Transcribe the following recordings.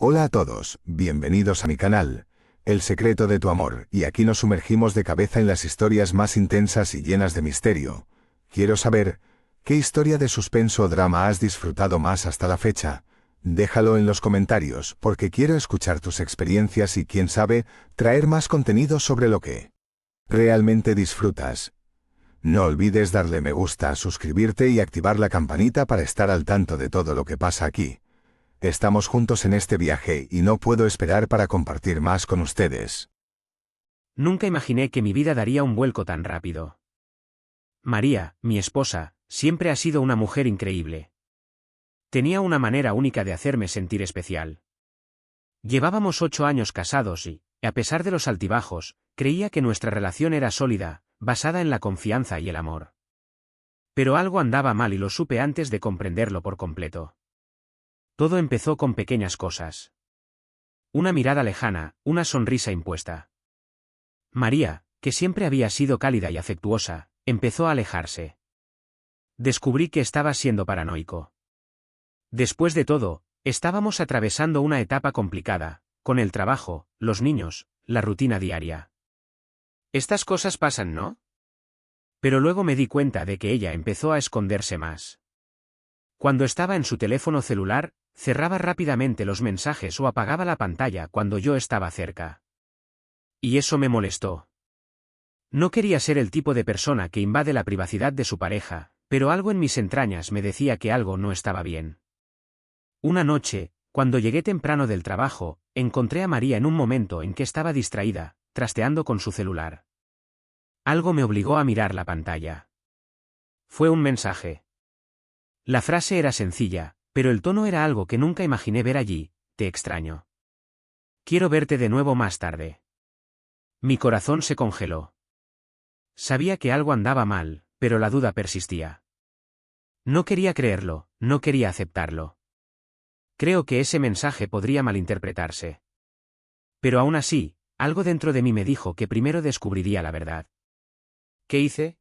Hola a todos, bienvenidos a mi canal, El secreto de tu amor, y aquí nos sumergimos de cabeza en las historias más intensas y llenas de misterio. Quiero saber, ¿qué historia de suspenso o drama has disfrutado más hasta la fecha? Déjalo en los comentarios, porque quiero escuchar tus experiencias y, quién sabe, traer más contenido sobre lo que realmente disfrutas. No olvides darle me gusta, suscribirte y activar la campanita para estar al tanto de todo lo que pasa aquí. Estamos juntos en este viaje y no puedo esperar para compartir más con ustedes. Nunca imaginé que mi vida daría un vuelco tan rápido. María, mi esposa, siempre ha sido una mujer increíble. Tenía una manera única de hacerme sentir especial. Llevábamos 8 años casados y, a pesar de los altibajos, creía que nuestra relación era sólida, basada en la confianza y el amor. Pero algo andaba mal y lo supe antes de comprenderlo por completo. Todo empezó con pequeñas cosas. Una mirada lejana, una sonrisa impuesta. María, que siempre había sido cálida y afectuosa, empezó a alejarse. Descubrí que estaba siendo paranoico. Después de todo, estábamos atravesando una etapa complicada, con el trabajo, los niños, la rutina diaria. Estas cosas pasan, ¿no? Pero luego me di cuenta de que ella empezó a esconderse más. Cuando estaba en su teléfono celular, cerraba rápidamente los mensajes o apagaba la pantalla cuando yo estaba cerca. Y eso me molestó. No quería ser el tipo de persona que invade la privacidad de su pareja, pero algo en mis entrañas me decía que algo no estaba bien. Una noche, cuando llegué temprano del trabajo, encontré a María en un momento en que estaba distraída, trasteando con su celular. Algo me obligó a mirar la pantalla. Fue un mensaje. La frase era sencilla, pero el tono era algo que nunca imaginé ver allí: te extraño. Quiero verte de nuevo más tarde. Mi corazón se congeló. Sabía que algo andaba mal, pero la duda persistía. No quería creerlo, no quería aceptarlo. Creo que ese mensaje podría malinterpretarse. Pero aún así, algo dentro de mí me dijo que primero descubriría la verdad. ¿Qué hice?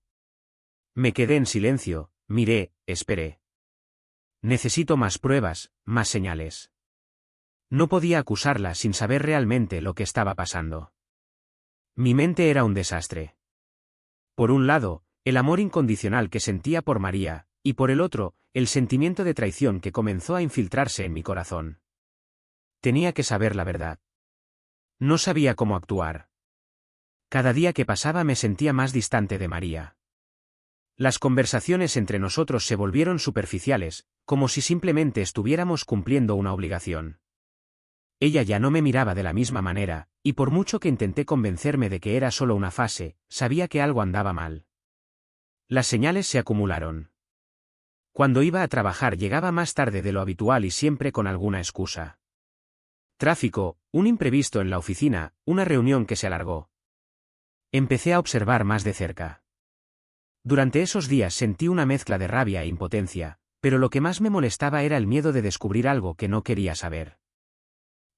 Me quedé en silencio, miré, esperé. Necesito más pruebas, más señales. No podía acusarla sin saber realmente lo que estaba pasando. Mi mente era un desastre. Por un lado, el amor incondicional que sentía por María, y por el otro, el sentimiento de traición que comenzó a infiltrarse en mi corazón. Tenía que saber la verdad. No sabía cómo actuar. Cada día que pasaba me sentía más distante de María. Las conversaciones entre nosotros se volvieron superficiales, como si simplemente estuviéramos cumpliendo una obligación. Ella ya no me miraba de la misma manera, y por mucho que intenté convencerme de que era solo una fase, sabía que algo andaba mal. Las señales se acumularon. Cuando iba a trabajar llegaba más tarde de lo habitual y siempre con alguna excusa. Tráfico, un imprevisto en la oficina, una reunión que se alargó. Empecé a observar más de cerca. Durante esos días sentí una mezcla de rabia e impotencia, pero lo que más me molestaba era el miedo de descubrir algo que no quería saber.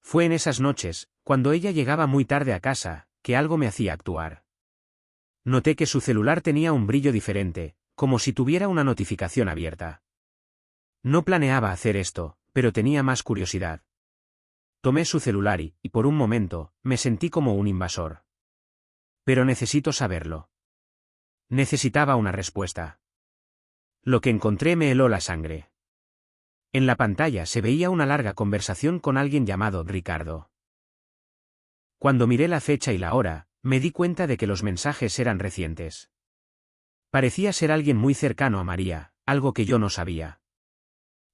Fue en esas noches, cuando ella llegaba muy tarde a casa, que algo me hacía actuar. Noté que su celular tenía un brillo diferente, como si tuviera una notificación abierta. No planeaba hacer esto, pero tenía más curiosidad. Tomé su celular y, por un momento, me sentí como un invasor. Pero necesito saberlo. Necesitaba una respuesta. Lo que encontré me heló la sangre. En la pantalla se veía una larga conversación con alguien llamado Ricardo. Cuando miré la fecha y la hora, me di cuenta de que los mensajes eran recientes. Parecía ser alguien muy cercano a María, algo que yo no sabía.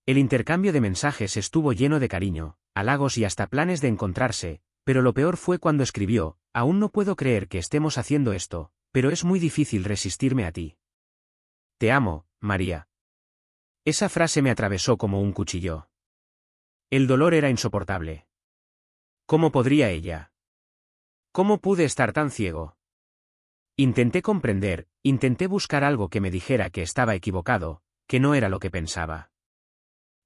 El intercambio de mensajes estuvo lleno de cariño, halagos y hasta planes de encontrarse, pero lo peor fue cuando escribió: aún no puedo creer que estemos haciendo esto, pero es muy difícil resistirme a ti. Te amo, María. Esa frase me atravesó como un cuchillo. El dolor era insoportable. ¿Cómo podría ella? ¿Cómo pude estar tan ciego? Intenté comprender, intenté buscar algo que me dijera que estaba equivocado, que no era lo que pensaba.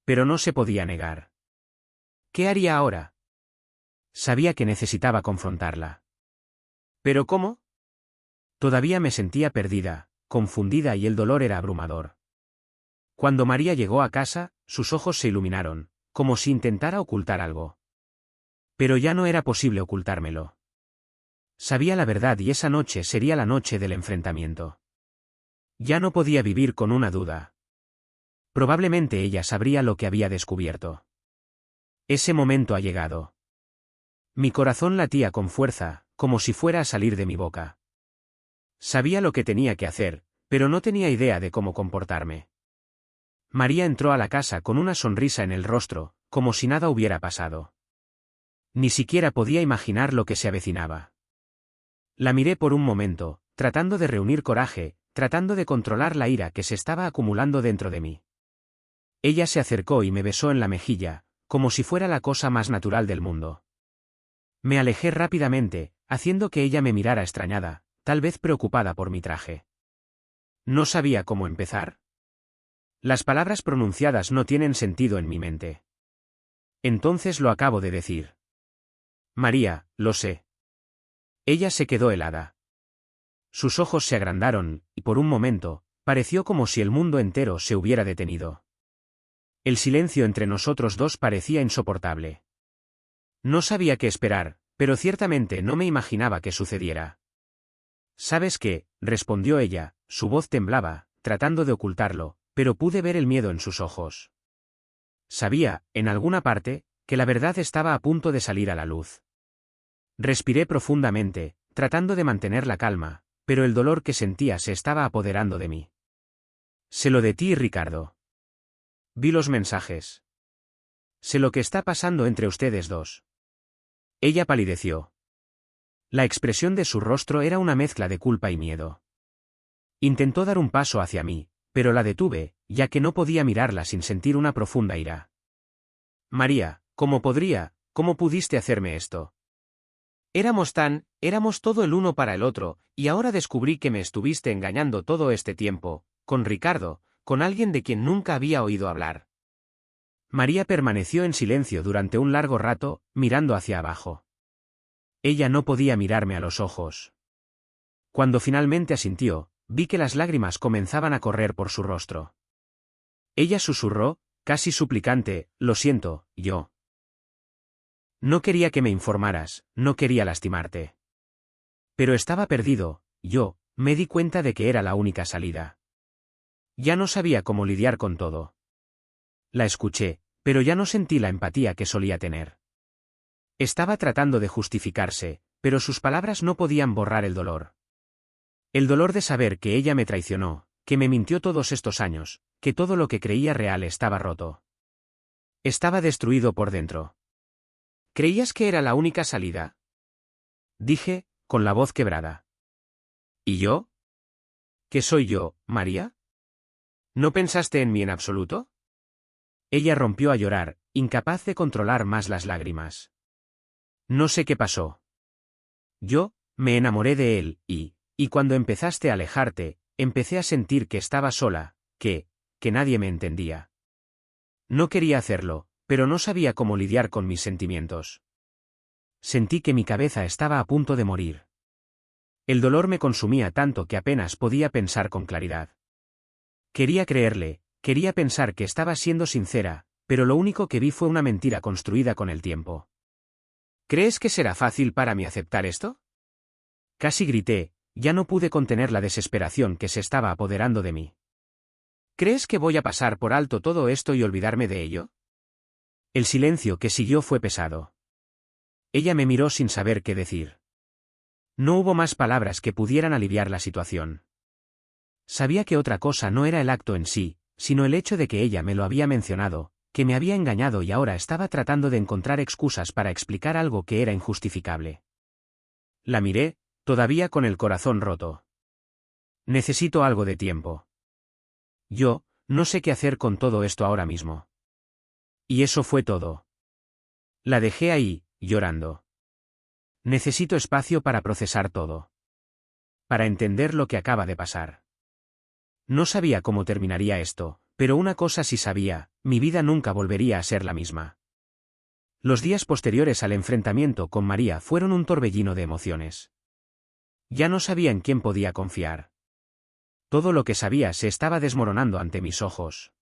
Pero no se podía negar. ¿Qué haría ahora? Sabía que necesitaba confrontarla. ¿Pero cómo? Todavía me sentía perdida, confundida y el dolor era abrumador. Cuando María llegó a casa, sus ojos se iluminaron, como si intentara ocultar algo. Pero ya no era posible ocultármelo. Sabía la verdad y esa noche sería la noche del enfrentamiento. Ya no podía vivir con una duda. Probablemente ella sabría lo que había descubierto. Ese momento ha llegado. Mi corazón latía con fuerza, como si fuera a salir de mi boca. Sabía lo que tenía que hacer, pero no tenía idea de cómo comportarme. María entró a la casa con una sonrisa en el rostro, como si nada hubiera pasado. Ni siquiera podía imaginar lo que se avecinaba. La miré por un momento, tratando de reunir coraje, tratando de controlar la ira que se estaba acumulando dentro de mí. Ella se acercó y me besó en la mejilla, como si fuera la cosa más natural del mundo. Me alejé rápidamente, haciendo que ella me mirara extrañada, tal vez preocupada por mi traje. No sabía cómo empezar. Las palabras pronunciadas no tienen sentido en mi mente. Entonces lo acabo de decir. María, lo sé. Ella se quedó helada. Sus ojos se agrandaron, y por un momento, pareció como si el mundo entero se hubiera detenido. El silencio entre nosotros dos parecía insoportable. No sabía qué esperar, pero ciertamente no me imaginaba que sucediera. ¿Sabes qué?, respondió ella, su voz temblaba, tratando de ocultarlo, pero pude ver el miedo en sus ojos. Sabía, en alguna parte, que la verdad estaba a punto de salir a la luz. Respiré profundamente, tratando de mantener la calma, pero el dolor que sentía se estaba apoderando de mí. Sé lo de ti, Ricardo. Vi los mensajes. Sé lo que está pasando entre ustedes dos. Ella palideció. La expresión de su rostro era una mezcla de culpa y miedo. Intentó dar un paso hacia mí, pero la detuve, ya que no podía mirarla sin sentir una profunda ira. María, ¿cómo pudiste hacerme esto? Éramos todo el uno para el otro, y ahora descubrí que me estuviste engañando todo este tiempo, con Ricardo, con alguien de quien nunca había oído hablar. María permaneció en silencio durante un largo rato, mirando hacia abajo. Ella no podía mirarme a los ojos. Cuando finalmente asintió, vi que las lágrimas comenzaban a correr por su rostro. Ella susurró, casi suplicante, lo siento, yo. No quería que me informaras, no quería lastimarte. Pero estaba perdido, me di cuenta de que era la única salida. Ya no sabía cómo lidiar con todo. La escuché, pero ya no sentí la empatía que solía tener. Estaba tratando de justificarse, pero sus palabras no podían borrar el dolor. El dolor de saber que ella me traicionó, que me mintió todos estos años, que todo lo que creía real estaba roto. Estaba destruido por dentro. ¿Creías que era la única salida?, dije, con la voz quebrada. ¿Y yo? ¿Qué soy yo, María? ¿No pensaste en mí en absoluto? Ella rompió a llorar, incapaz de controlar más las lágrimas. No sé qué pasó. Yo, me enamoré de él, y cuando empezaste a alejarte, empecé a sentir que estaba sola, que nadie me entendía. No quería hacerlo, pero no sabía cómo lidiar con mis sentimientos. Sentí que mi cabeza estaba a punto de morir. El dolor me consumía tanto que apenas podía pensar con claridad. Quería creerle, quería pensar que estaba siendo sincera, pero lo único que vi fue una mentira construida con el tiempo. ¿Crees que será fácil para mí aceptar esto?, casi grité, ya no pude contener la desesperación que se estaba apoderando de mí. ¿Crees que voy a pasar por alto todo esto y olvidarme de ello? El silencio que siguió fue pesado. Ella me miró sin saber qué decir. No hubo más palabras que pudieran aliviar la situación. Sabía que otra cosa no era el acto en sí, sino el hecho de que ella me lo había mencionado, que me había engañado y ahora estaba tratando de encontrar excusas para explicar algo que era injustificable. La miré, todavía con el corazón roto. Necesito algo de tiempo. Yo, no sé qué hacer con todo esto ahora mismo. Y eso fue todo. La dejé ahí, llorando. Necesito espacio para procesar todo. Para entender lo que acaba de pasar. No sabía cómo terminaría esto, pero una cosa sí sabía, mi vida nunca volvería a ser la misma. Los días posteriores al enfrentamiento con María fueron un torbellino de emociones. Ya no sabía en quién podía confiar. Todo lo que sabía se estaba desmoronando ante mis ojos.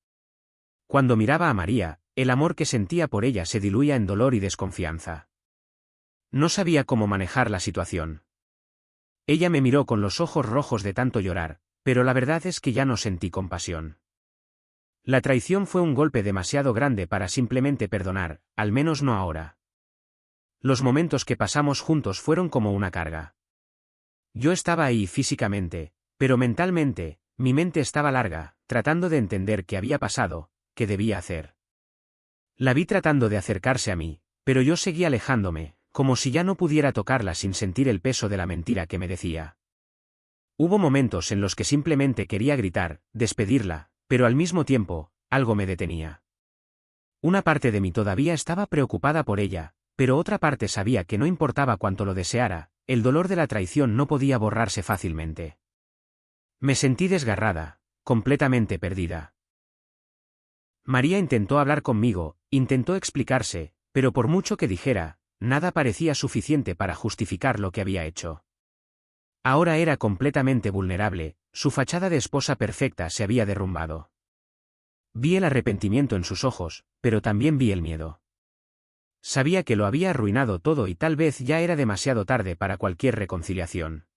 Cuando miraba a María, el amor que sentía por ella se diluía en dolor y desconfianza. No sabía cómo manejar la situación. Ella me miró con los ojos rojos de tanto llorar, pero la verdad es que ya no sentí compasión. La traición fue un golpe demasiado grande para simplemente perdonar, al menos no ahora. Los momentos que pasamos juntos fueron como una carga. Yo estaba ahí físicamente, pero mentalmente, mi mente estaba larga, tratando de entender qué había pasado, qué debía hacer. La vi tratando de acercarse a mí, pero yo seguía alejándome, como si ya no pudiera tocarla sin sentir el peso de la mentira que me decía. Hubo momentos en los que simplemente quería gritar, despedirla, pero al mismo tiempo, algo me detenía. Una parte de mí todavía estaba preocupada por ella, pero otra parte sabía que no importaba cuánto lo deseara, el dolor de la traición no podía borrarse fácilmente. Me sentí desgarrada, completamente perdida. María intentó hablar conmigo, intentó explicarse, pero por mucho que dijera, nada parecía suficiente para justificar lo que había hecho. Ahora era completamente vulnerable, su fachada de esposa perfecta se había derrumbado. Vi el arrepentimiento en sus ojos, pero también vi el miedo. Sabía que lo había arruinado todo y tal vez ya era demasiado tarde para cualquier reconciliación.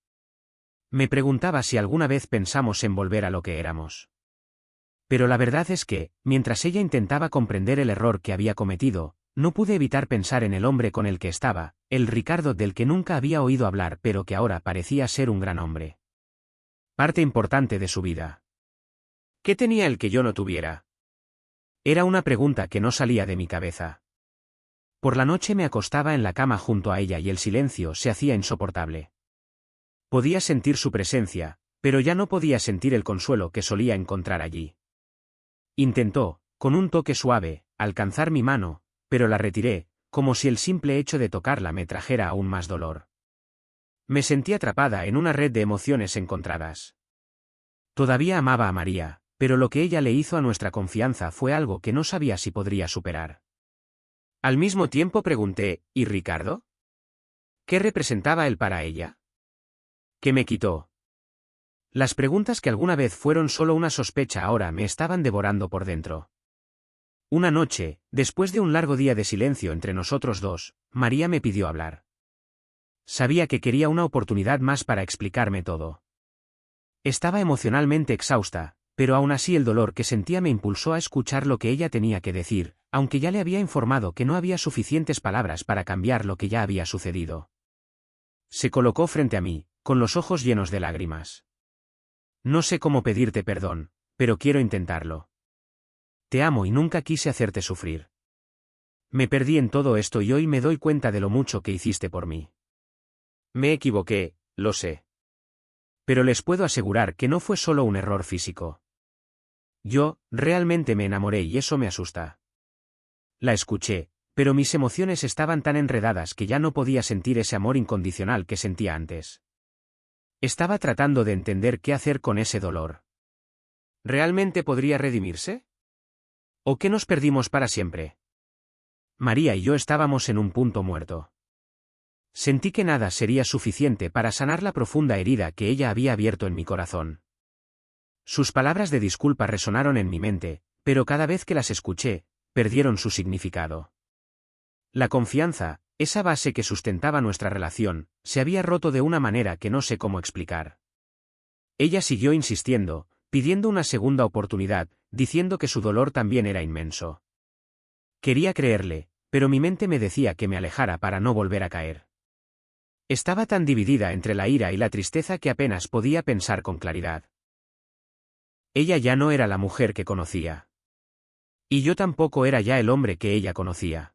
Me preguntaba si alguna vez pensamos en volver a lo que éramos. Pero la verdad es que, mientras ella intentaba comprender el error que había cometido, no pude evitar pensar en el hombre con el que estaba, el Ricardo del que nunca había oído hablar pero que ahora parecía ser un gran hombre. Parte importante de su vida. ¿Qué tenía el que yo no tuviera? Era una pregunta que no salía de mi cabeza. Por la noche me acostaba en la cama junto a ella y el silencio se hacía insoportable. Podía sentir su presencia, pero ya no podía sentir el consuelo que solía encontrar allí. Intentó, con un toque suave, alcanzar mi mano, pero la retiré, como si el simple hecho de tocarla me trajera aún más dolor. Me sentí atrapada en una red de emociones encontradas. Todavía amaba a María, pero lo que ella le hizo a nuestra confianza fue algo que no sabía si podría superar. Al mismo tiempo pregunté, ¿y Ricardo? ¿Qué representaba él para ella? ¿Qué me quitó? Las preguntas que alguna vez fueron solo una sospecha ahora me estaban devorando por dentro. Una noche, después de un largo día de silencio entre nosotros dos, María me pidió hablar. Sabía que quería una oportunidad más para explicarme todo. Estaba emocionalmente exhausta, pero aún así el dolor que sentía me impulsó a escuchar lo que ella tenía que decir, aunque ya le había informado que no había suficientes palabras para cambiar lo que ya había sucedido. Se colocó frente a mí, con los ojos llenos de lágrimas. No sé cómo pedirte perdón, pero quiero intentarlo. Te amo y nunca quise hacerte sufrir. Me perdí en todo esto y hoy me doy cuenta de lo mucho que hiciste por mí. Me equivoqué, lo sé. Pero les puedo asegurar que no fue solo un error físico. Yo, realmente me enamoré y eso me asusta. La escuché, pero mis emociones estaban tan enredadas que ya no podía sentir ese amor incondicional que sentía antes. Estaba tratando de entender qué hacer con ese dolor. ¿Realmente podría redimirse? ¿O qué nos perdimos para siempre? María y yo estábamos en un punto muerto. Sentí que nada sería suficiente para sanar la profunda herida que ella había abierto en mi corazón. Sus palabras de disculpa resonaron en mi mente, pero cada vez que las escuché, perdieron su significado. La confianza, esa base que sustentaba nuestra relación, se había roto de una manera que no sé cómo explicar. Ella siguió insistiendo, pidiendo una segunda oportunidad, diciendo que su dolor también era inmenso. Quería creerle, pero mi mente me decía que me alejara para no volver a caer. Estaba tan dividida entre la ira y la tristeza que apenas podía pensar con claridad. Ella ya no era la mujer que conocía. Y yo tampoco era ya el hombre que ella conocía.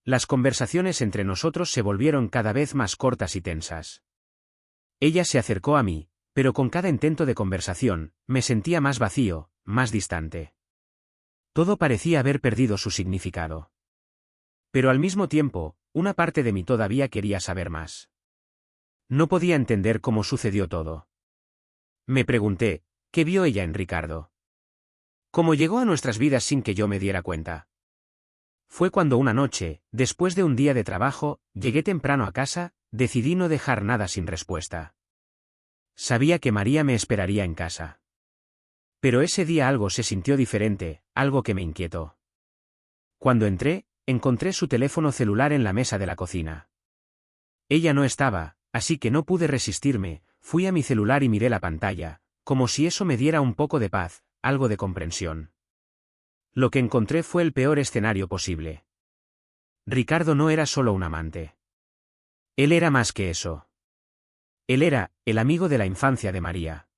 Las conversaciones entre nosotros se volvieron cada vez más cortas y tensas. Ella se acercó a mí, pero con cada intento de conversación, me sentía más vacío, más distante. Todo parecía haber perdido su significado. Pero al mismo tiempo, una parte de mí todavía quería saber más. No podía entender cómo sucedió todo. Me pregunté, ¿qué vio ella en Ricardo? ¿Cómo llegó a nuestras vidas sin que yo me diera cuenta? Fue cuando una noche, después de un día de trabajo, llegué temprano a casa, decidí no dejar nada sin respuesta. Sabía que María me esperaría en casa. Pero ese día algo se sintió diferente, algo que me inquietó. Cuando entré, encontré su teléfono celular en la mesa de la cocina. Ella no estaba, así que no pude resistirme, fui a mi celular y miré la pantalla, como si eso me diera un poco de paz, algo de comprensión. Lo que encontré fue el peor escenario posible. Ricardo no era solo un amante. Él era más que eso. Él era el amigo de la infancia de María.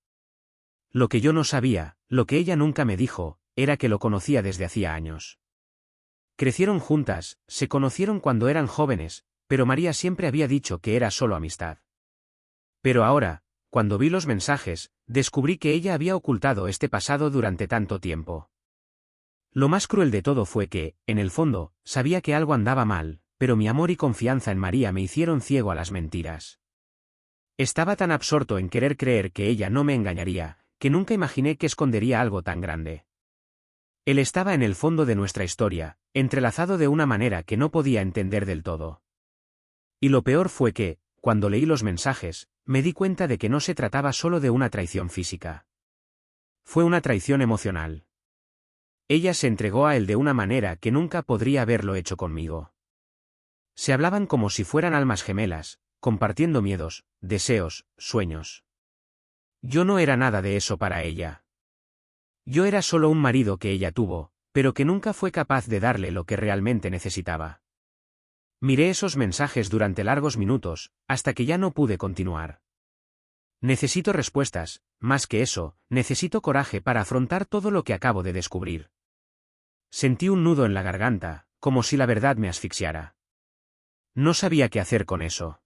Lo que yo no sabía, lo que ella nunca me dijo, era que lo conocía desde hacía años. Crecieron juntas, se conocieron cuando eran jóvenes, pero María siempre había dicho que era solo amistad. Pero ahora, cuando vi los mensajes, descubrí que ella había ocultado este pasado durante tanto tiempo. Lo más cruel de todo fue que, en el fondo, sabía que algo andaba mal, pero mi amor y confianza en María me hicieron ciego a las mentiras. Estaba tan absorto en querer creer que ella no me engañaría, que nunca imaginé que escondería algo tan grande. Él estaba en el fondo de nuestra historia, entrelazado de una manera que no podía entender del todo. Y lo peor fue que, cuando leí los mensajes, me di cuenta de que no se trataba solo de una traición física. Fue una traición emocional. Ella se entregó a él de una manera que nunca podría haberlo hecho conmigo. Se hablaban como si fueran almas gemelas, compartiendo miedos, deseos, sueños. Yo no era nada de eso para ella. Yo era solo un marido que ella tuvo, pero que nunca fue capaz de darle lo que realmente necesitaba. Miré esos mensajes durante largos minutos, hasta que ya no pude continuar. Necesito respuestas, más que eso, necesito coraje para afrontar todo lo que acabo de descubrir. Sentí un nudo en la garganta, como si la verdad me asfixiara. No sabía qué hacer con eso.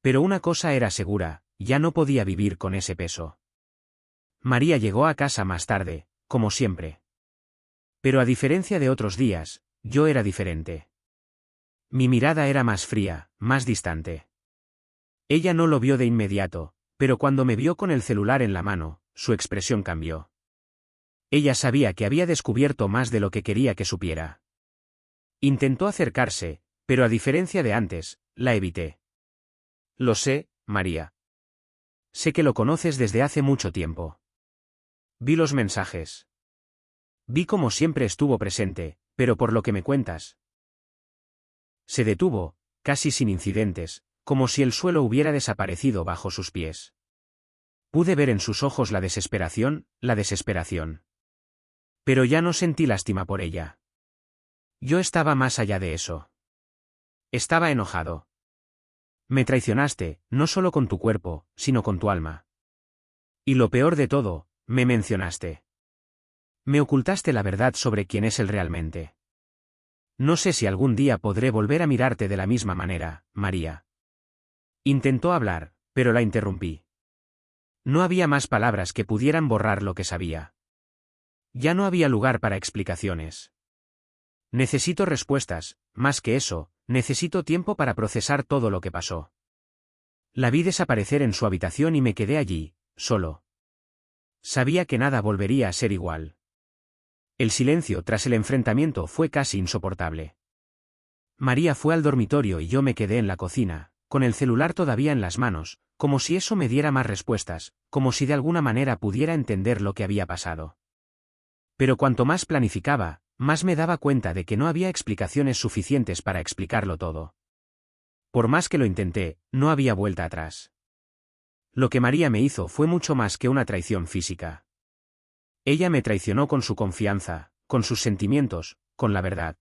Pero una cosa era segura, ya no podía vivir con ese peso. María llegó a casa más tarde, como siempre. Pero a diferencia de otros días, yo era diferente. Mi mirada era más fría, más distante. Ella no lo vio de inmediato, pero cuando me vio con el celular en la mano, su expresión cambió. Ella sabía que había descubierto más de lo que quería que supiera. Intentó acercarse, pero a diferencia de antes, la evité. Lo sé, María. Sé que lo conoces desde hace mucho tiempo. Vi los mensajes. Vi cómo siempre estuvo presente, pero por lo que me cuentas. Se detuvo, casi sin incidentes, como si el suelo hubiera desaparecido bajo sus pies. Pude ver en sus ojos la desesperación. Pero ya no sentí lástima por ella. Yo estaba más allá de eso. Estaba enojado. Me traicionaste, no solo con tu cuerpo, sino con tu alma. Y lo peor de todo, me mencionaste. Me ocultaste la verdad sobre quién es él realmente. No sé si algún día podré volver a mirarte de la misma manera, María. Intentó hablar, pero la interrumpí. No había más palabras que pudieran borrar lo que sabía. Ya no había lugar para explicaciones. Necesito respuestas, más que eso, necesito tiempo para procesar todo lo que pasó. La vi desaparecer en su habitación y me quedé allí, solo. Sabía que nada volvería a ser igual. El silencio tras el enfrentamiento fue casi insoportable. María fue al dormitorio y yo me quedé en la cocina, con el celular todavía en las manos, como si eso me diera más respuestas, como si de alguna manera pudiera entender lo que había pasado. Pero cuanto más planificaba, más me daba cuenta de que no había explicaciones suficientes para explicarlo todo. Por más que lo intenté, no había vuelta atrás. Lo que María me hizo fue mucho más que una traición física. Ella me traicionó con su confianza, con sus sentimientos, con la verdad.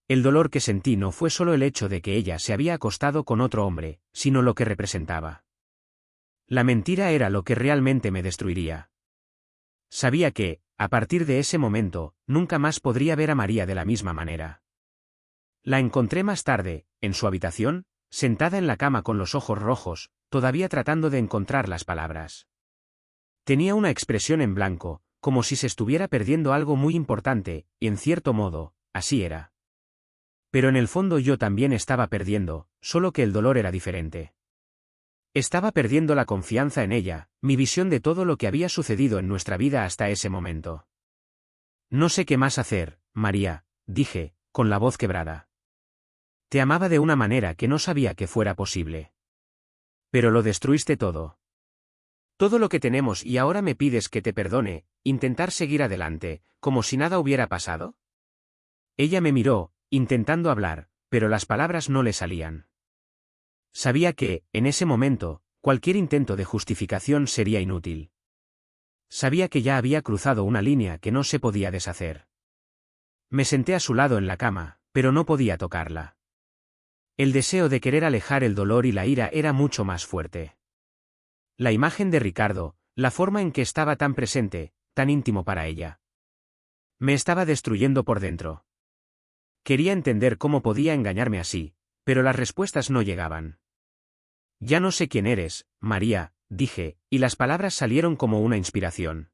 El dolor que sentí no fue solo el hecho de que ella se había acostado con otro hombre, sino lo que representaba. La mentira era lo que realmente me destruiría. Sabía que, a partir de ese momento, nunca más podría ver a María de la misma manera. La encontré más tarde, en su habitación, sentada en la cama con los ojos rojos, todavía tratando de encontrar las palabras. Tenía una expresión en blanco, como si se estuviera perdiendo algo muy importante, y en cierto modo, así era. Pero en el fondo yo también estaba perdiendo, solo que el dolor era diferente. Estaba perdiendo la confianza en ella, mi visión de todo lo que había sucedido en nuestra vida hasta ese momento. No sé qué más hacer, María, dije, con la voz quebrada. Te amaba de una manera que no sabía que fuera posible. Pero lo destruiste todo. Todo lo que tenemos y ahora me pides que te perdone, intentar seguir adelante, como si nada hubiera pasado. Ella me miró, intentando hablar, pero las palabras no le salían. Sabía que, en ese momento, cualquier intento de justificación sería inútil. Sabía que ya había cruzado una línea que no se podía deshacer. Me senté a su lado en la cama, pero no podía tocarla. El deseo de querer alejar el dolor y la ira era mucho más fuerte. La imagen de Ricardo, la forma en que estaba tan presente, tan íntimo para ella. Me estaba destruyendo por dentro. Quería entender cómo podía engañarme así, pero las respuestas no llegaban. Ya no sé quién eres, María, dije, y las palabras salieron como una inspiración.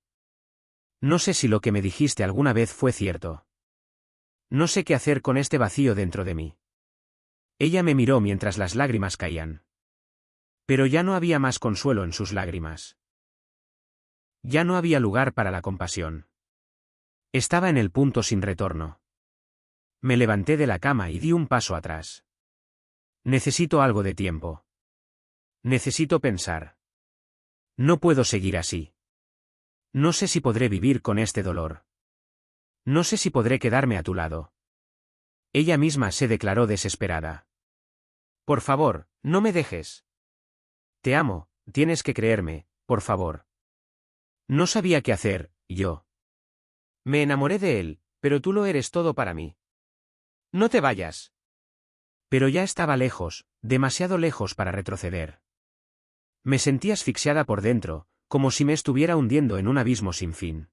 No sé si lo que me dijiste alguna vez fue cierto. No sé qué hacer con este vacío dentro de mí. Ella me miró mientras las lágrimas caían. Pero ya no había más consuelo en sus lágrimas. Ya no había lugar para la compasión. Estaba en el punto sin retorno. Me levanté de la cama y di un paso atrás. Necesito algo de tiempo. Necesito pensar. No puedo seguir así. No sé si podré vivir con este dolor. No sé si podré quedarme a tu lado. Ella misma se declaró desesperada. Por favor, no me dejes. Te amo, tienes que creerme, por favor. No sabía qué hacer, yo. Me enamoré de él, pero tú lo eres todo para mí. No te vayas. Pero ya estaba lejos, demasiado lejos para retroceder. Me sentí asfixiada por dentro, como si me estuviera hundiendo en un abismo sin fin.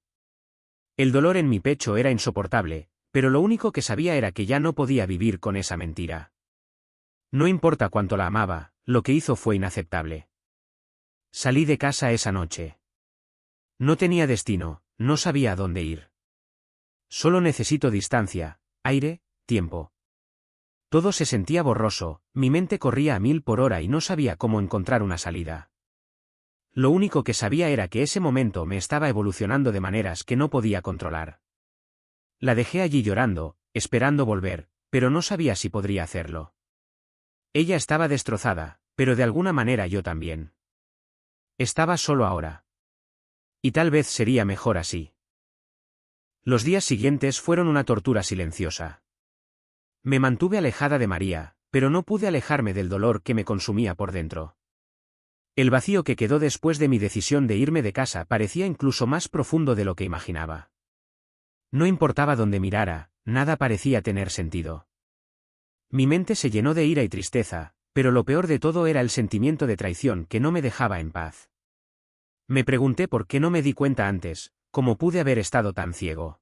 El dolor en mi pecho era insoportable, pero lo único que sabía era que ya no podía vivir con esa mentira. No importa cuánto la amaba, lo que hizo fue inaceptable. Salí de casa esa noche. No tenía destino, no sabía a dónde ir. Solo necesito distancia, aire, tiempo. Todo se sentía borroso, mi mente corría a 1000 por hora y no sabía cómo encontrar una salida. Lo único que sabía era que ese momento me estaba evolucionando de maneras que no podía controlar. La dejé allí llorando, esperando volver, pero no sabía si podría hacerlo. Ella estaba destrozada, pero de alguna manera yo también. Estaba solo ahora. Y tal vez sería mejor así. Los días siguientes fueron una tortura silenciosa. Me mantuve alejada de María, pero no pude alejarme del dolor que me consumía por dentro. El vacío que quedó después de mi decisión de irme de casa parecía incluso más profundo de lo que imaginaba. No importaba dónde mirara, nada parecía tener sentido. Mi mente se llenó de ira y tristeza, pero lo peor de todo era el sentimiento de traición que no me dejaba en paz. Me pregunté por qué no me di cuenta antes, cómo pude haber estado tan ciego.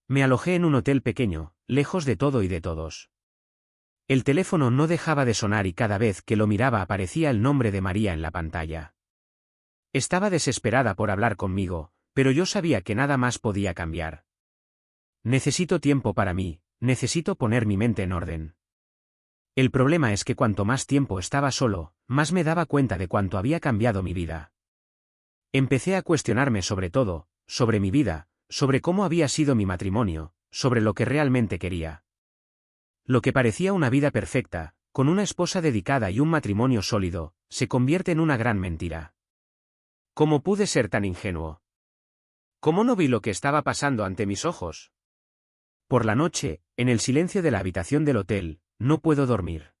Me alojé en un hotel pequeño, lejos de todo y de todos. El teléfono no dejaba de sonar y cada vez que lo miraba aparecía el nombre de María en la pantalla. Estaba desesperada por hablar conmigo, pero yo sabía que nada más podía cambiar. Necesito tiempo para mí, necesito poner mi mente en orden. El problema es que cuanto más tiempo estaba solo, más me daba cuenta de cuánto había cambiado mi vida. Empecé a cuestionarme sobre todo, sobre mi vida, sobre cómo había sido mi matrimonio, sobre lo que realmente quería. Lo que parecía una vida perfecta, con una esposa dedicada y un matrimonio sólido, se convierte en una gran mentira. ¿Cómo pude ser tan ingenuo? ¿Cómo no vi lo que estaba pasando ante mis ojos? Por la noche, en el silencio de la habitación del hotel, no puedo dormir.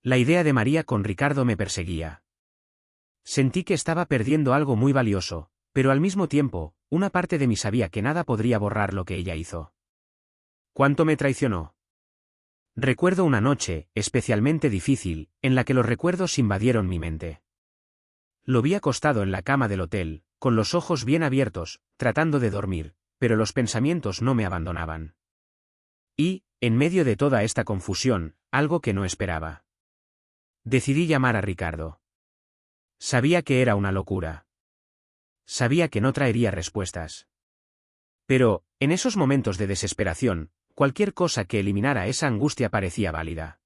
La idea de María con Ricardo me perseguía. Sentí que estaba perdiendo algo muy valioso, pero al mismo tiempo, una parte de mí sabía que nada podría borrar lo que ella hizo. ¿Cuánto me traicionó? Recuerdo una noche, especialmente difícil, en la que los recuerdos invadieron mi mente. Lo vi acostado en la cama del hotel, con los ojos bien abiertos, tratando de dormir, pero los pensamientos no me abandonaban. Y, en medio de toda esta confusión, algo que no esperaba. Decidí llamar a Ricardo. Sabía que era una locura. Sabía que no traería respuestas. Pero, en esos momentos de desesperación, cualquier cosa que eliminara esa angustia parecía válida.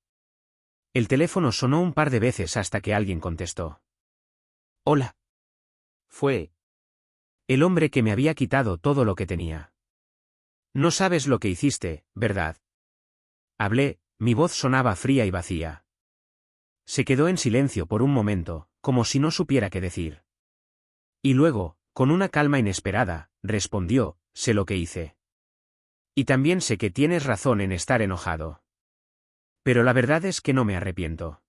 El teléfono sonó un par de veces hasta que alguien contestó. Hola. Fue el hombre que me había quitado todo lo que tenía. No sabes lo que hiciste, ¿verdad? Hablé, mi voz sonaba fría y vacía. Se quedó en silencio por un momento, como si no supiera qué decir. Y luego, con una calma inesperada, respondió, sé lo que hice. Y también sé que tienes razón en estar enojado. Pero la verdad es que no me arrepiento.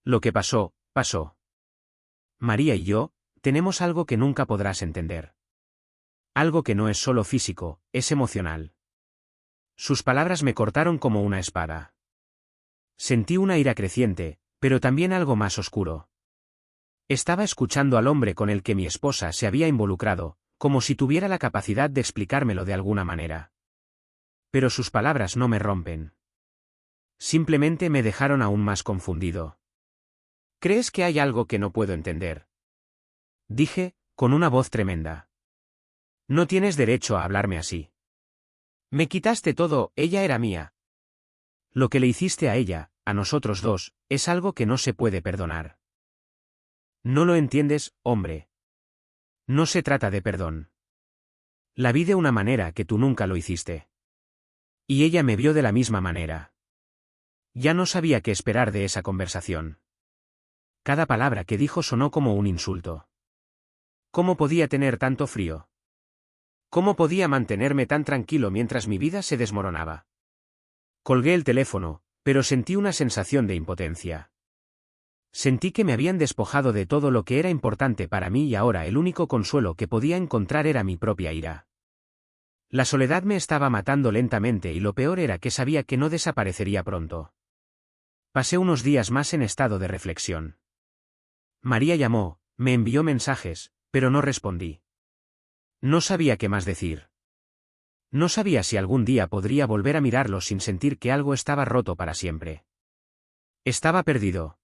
Lo que pasó, pasó. María y yo, tenemos algo que nunca podrás entender. Algo que no es solo físico, es emocional. Sus palabras me cortaron como una espada. Sentí una ira creciente, pero también algo más oscuro. Estaba escuchando al hombre con el que mi esposa se había involucrado, como si tuviera la capacidad de explicármelo de alguna manera. Pero sus palabras no me rompen. Simplemente me dejaron aún más confundido. ¿Crees que hay algo que no puedo entender?, dije, con una voz tremenda. No tienes derecho a hablarme así. Me quitaste todo, ella era mía. Lo que le hiciste a ella, a nosotros dos, es algo que no se puede perdonar. No lo entiendes, hombre. No se trata de perdón. La vi de una manera que tú nunca lo hiciste. Y ella me vio de la misma manera. Ya no sabía qué esperar de esa conversación. Cada palabra que dijo sonó como un insulto. ¿Cómo podía tener tanto frío? ¿Cómo podía mantenerme tan tranquilo mientras mi vida se desmoronaba? Colgué el teléfono, pero sentí una sensación de impotencia. Sentí que me habían despojado de todo lo que era importante para mí y ahora el único consuelo que podía encontrar era mi propia ira. La soledad me estaba matando lentamente y lo peor era que sabía que no desaparecería pronto. Pasé unos días más en estado de reflexión. María llamó, me envió mensajes, pero no respondí. No sabía qué más decir. No sabía si algún día podría volver a mirarlo sin sentir que algo estaba roto para siempre. Estaba perdido.